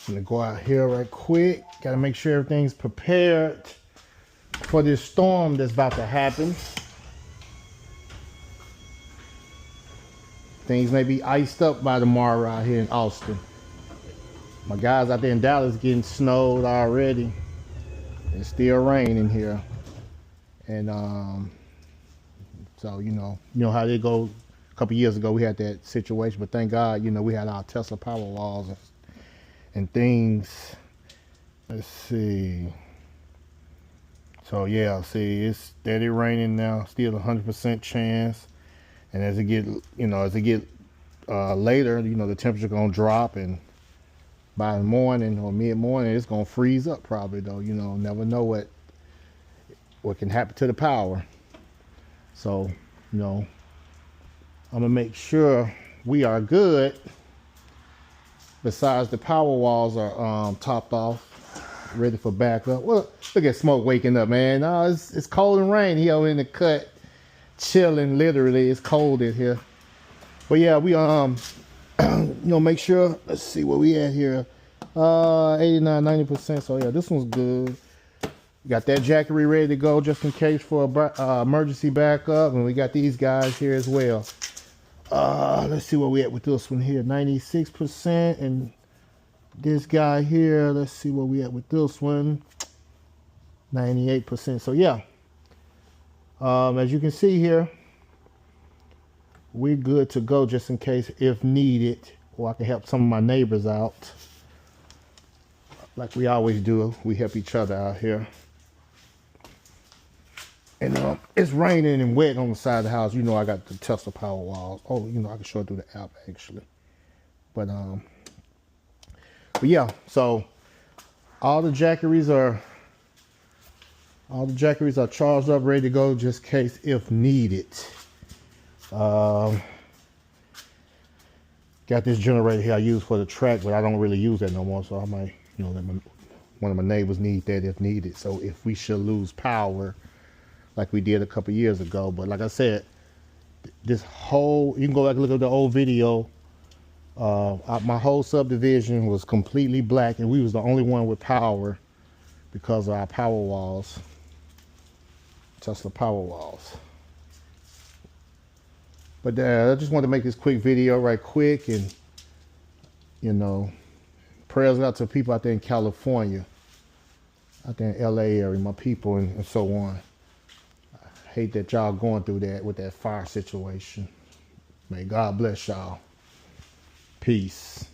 I'm gonna go out here right quick. Gotta make sure everything's prepared for this storm that's about to happen. Things may be iced up by tomorrow out here in Austin. My guys out there in Dallas getting snowed already. It's still raining here. And so you know how they go. A couple years ago we had that situation, but thank God, we had our Tesla Powerwalls and things. Let's see. So yeah, see, it's steady raining now, still 100% chance. And as it get, later, the temperature gonna drop, and by the morning or mid-morning, it's gonna freeze up probably though. Never know what can happen to the power. So, I'm gonna make sure we are good. Besides, the power walls are topped off, ready for backup. Well, look at Smoke waking up, man. No, it's cold and rainy. He over in the cut, chilling. Literally, it's cold in here. But yeah, we make sure. Let's see where we at here. 89-90%. So yeah, this one's good. Got that Jackery ready to go just in case for a emergency backup, and we got these guys here as well. Let's see where we at with this one here. 96%, and this guy here. Let's see where we at with this one. 98%. So yeah, as you can see here, we're good to go just in case if needed, or I can help some of my neighbors out like we always do. We help each other out here. And it's raining and wet on the side of the house. I got the Tesla Powerwall. Oh, I can show it through the app actually. But yeah, so all the Jackeries are charged up, ready to go just in case if needed. Got this generator here I use for the track, but I don't really use that no more. So I might, let one of my neighbors need that if needed. So if we should lose power, like we did a couple years ago. But like I said, this whole, you can go back and look at the old video. My whole subdivision was completely black, and we was the only one with power because of our power walls, Tesla power walls. But I just wanted to make this quick video right quick, and prayers out to people out there in California, out there in LA area, my people, and so on. I hate that y'all going through that with that fire situation. May God bless y'all. Peace.